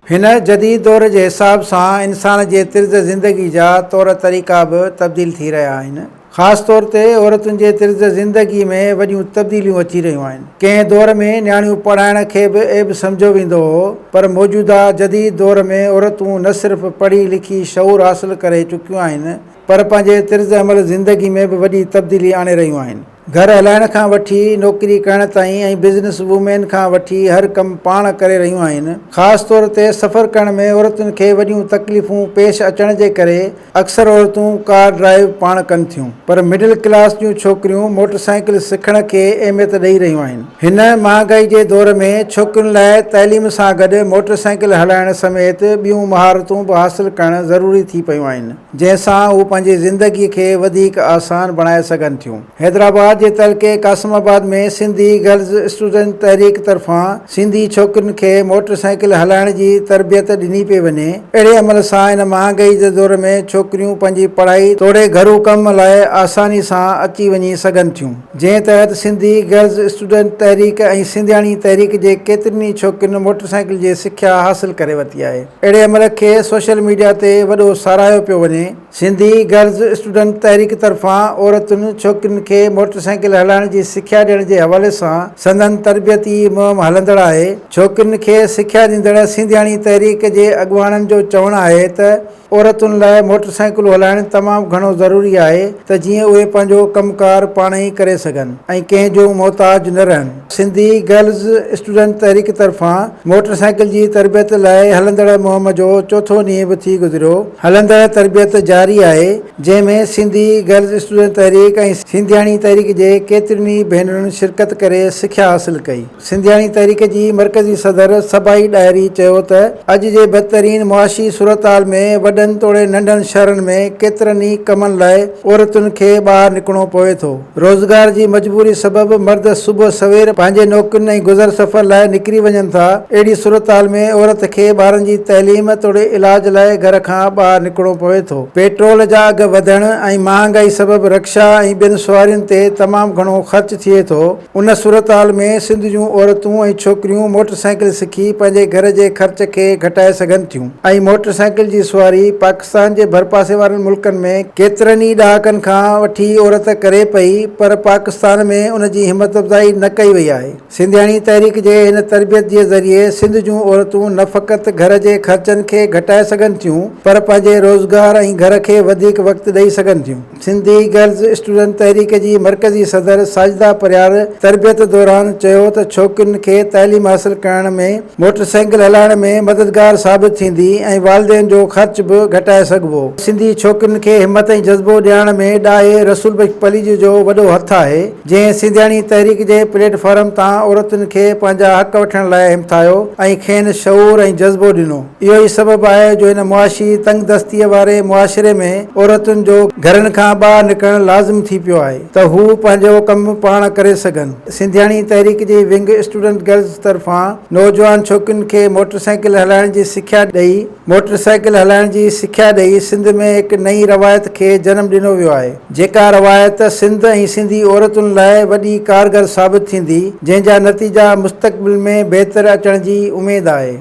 हिन जदीद दौर जे हिसाब सां इंसान जे तर्ज़ ज़िंदगी जा तौर तरीक़ा बि तब्दील थी रहिया आहिनि। ख़ासि तौर ते औरतुनि जे तर्ज़ ज़िंदगी में वॾियूं तब्दीलियूं अची रहियूं आहिनि। कंहिं दौर में नियाणियूं पढ़ाइण खे बि ऐब सम्झो वेंदो हो, पर मौजूदा जदीद दौर में औरतूं न सिर्फ़ पढ़ी लिखी शऊर हासिल करे चुकियूं आहिनि, पर पंहिंजे तर्ज़ अमल ज़िंदगी में बि वॾी तब्दीली आणे रहियूं आहिनि। घर हलाइण खां वठी नौकिरी करण ताईं ऐं बिज़नेस वूमेन खां वठी हर कमु पाण करे रहियूं आहिनि। ख़ासि तौर ते सफ़र करण में औरतुनि खे वॾियूं तकलीफ़ूं पेश अचण जे करे अक्सर औरतूं कार ड्राइव पाण कनि थियूं, पर मिडिल क्लास जूं छोकिरियूं मोटरसाइकिल सिखण खे अहमियत ॾेई रहियूं आहिनि। हिन महांगाई जे दौर में छोकिरियुनि लाइ तइलीम सां गॾु मोटरसाइकिल हलाइण समेत ॿियूं महारतूं बि हासिल करणु ज़रूरी थी पयूं आहिनि, जंहिंसां हू पंहिंजी ज़िंदगीअ खे वधीक आसान बणाए सघनि थियूं। हैदराबाद जे तलके कासिमाबाद में सिंधी गर्ल्स स्टूडेंट तहरीक तरफ़ां सिंधी छोकिरियुनि खे मोटरसाइकिल हलाइण जी तरबियत ॾिनी पई वञे। अहिड़े अमल सां हिन महांगाई जे दौर में छोकिरियूं पंहिंजी पढ़ाई तोड़े घरू कम लाइ आसानी सां अची वञी सघनि थियूं। जंहिं तहत सिंधी गर्ल्स स्टूडेंट तहरीक ऐं सिंधियाणी तहरीक जे केतिरनि छोकिरियुनि मोटरसाइकिल जी सिख्या हासिल करे वरिती आहे। अहिड़े अमल खे सोशल मीडिया ते वॾो साराहियो पियो वञे। सिंधी गर्ल्स स्टूडेंट तहरीक तरफ़ां औरतुनि छोकिरियुनि खे मोटरसाइकिल हलाइण जी सिख्या ॾियण जे हवाले सां संदन तरबियती मुहिम हलंदड़ आहे। छोकिरियुनि खे सिख्या ॾींदड़ सिंधियाणी तहरीक जे अॻुवाणनि जो चवणु आहे त औरतुनि लाइ मोटरसाइकिलूं हलाइणु तमामु घणो ज़रूरी आहे त जीअं उहे पंहिंजो कमुकार पाण ई करे सघनि ऐं कंहिं जो मोहताज न रहनि। सिंधी गर्ल्स स्टूडेंट तहरीक तरफ़ां मोटरसाइकिल जी तरबियत लाइ हलंदड़ मुहिम जो चोथों ॾींहुं बि थी गुज़रियो। हलंदड़ तरबियत जारी आहे, जंहिंमें सिंधी गर्ल्स स्टूडेंट तहरीक ऐं सिंधियाणी तहरीक जे केतिरनि भेनरुनि शिरकत करे सिख्या हासिल कई। सिंधियाणी तहरीक जी मरकज़ी सदर सबाई डायरी चयो त अॼु जे बदतरीन मुआशी सूरतहाल में वॾनि तोड़े नंढनि शहरनि में केतिरनि ई कमनि लाइ औरतुनि खे ॿाहिरि निकिरणो पवे थो। रोज़गार जी मजबूरी सबबि मर्द सुबुह सवेर पंहिंजे नौकरियुनि ऐं गुज़र सफ़र लाइ निकिरी वञनि था। अहिड़ी सूरतहाल में औरत खे ॿारनि जी तइलीम तोड़े इलाज लाइ घर खां ॿाहिरि निकिरणो पवे थो। पेट्रोल जा अघ वधण ऐं महांगाई सबबि रक्षा ऐं ॿियनि सवारियुनि ते तमामु घणो ख़र्च थिए थो। उन सूरतहाल में सिंध जूं औरतूं ऐं छोकिरियूं मोटरसाइकिल सिखी पंहिंजे घर जे ख़र्च खे घटाए सघनि थियूं ऐं मोटरसाइकिल जी सवारी पाकिस्तान जे भरपासे वारनि मुल्कनि में केतिरनि ई ॾहाकनि खां वठी औरत करे पई, पर पाकिस्तान में उन जी हिमत अफ़ज़ाई न कई वई आहे। सिंधियाणी तहरीक जे हिन तरबियत जे ज़रिए सिंध जूं औरतूं न फ़क़ति घर जे ख़र्चनि खे घटाए सघनि थियूं, पर पंहिंजे रोज़गार ऐं घर खे वधीक वक़्तु ॾेई सघनि थियूं। सिंधी गर्ल्स स्टूडेंट तहरीक जी मरकज़ी सदर साजिदा परियार तरबियत दौरान चयो त छोकिरियुनि खे तइलीम हासिल करण में मोटरसाइकिल हलाइण में मददगार साबित थींदी ऐं वालिदेन जो ख़र्च बि घटाए सघिबो। सिंधी छोकिरियुनि खे हिमत ऐं जज़्बो ॾियण में ॾाहे रसूल बख़्श पलीज जो वॾो हथु आहे, जंहिं सिंधियाणी तहरीक जे प्लेटफॉर्म तां औरतुनि खे पंहिंजा हक़ वठण लाइ हिमथायो ऐं खेनि शऊर ऐं जज़्बो ॾिनो। इहो ई सबबु आहे जो हिन मुआशी तंगदस्तीअ वारे मुआशिरे में औरतुनि जो घरनि खां ॿाहिरि निकिरणु लाज़िम थी पियो आहे त हू पंहिंजो कमु पाण करे सघनि। सिंधियाणी तहरीक जी विंग स्टूडेंट गर्ल्स तरफ़ां नौजवान छोकिरियुनि खे मोटरसाइकिल हलाइण जी सिख्या ॾेई सिंध में हिकु नई रवायत खे जनमु ॾिनो वियो आहे। जेका रवायत सिंध ऐं सिंधी औरतुनि लाइ वॾी कारगर साबित थींदी, जंहिं जा नतीजा मुस्तक़बिल में बहितर अचण जी उमेदु आहे।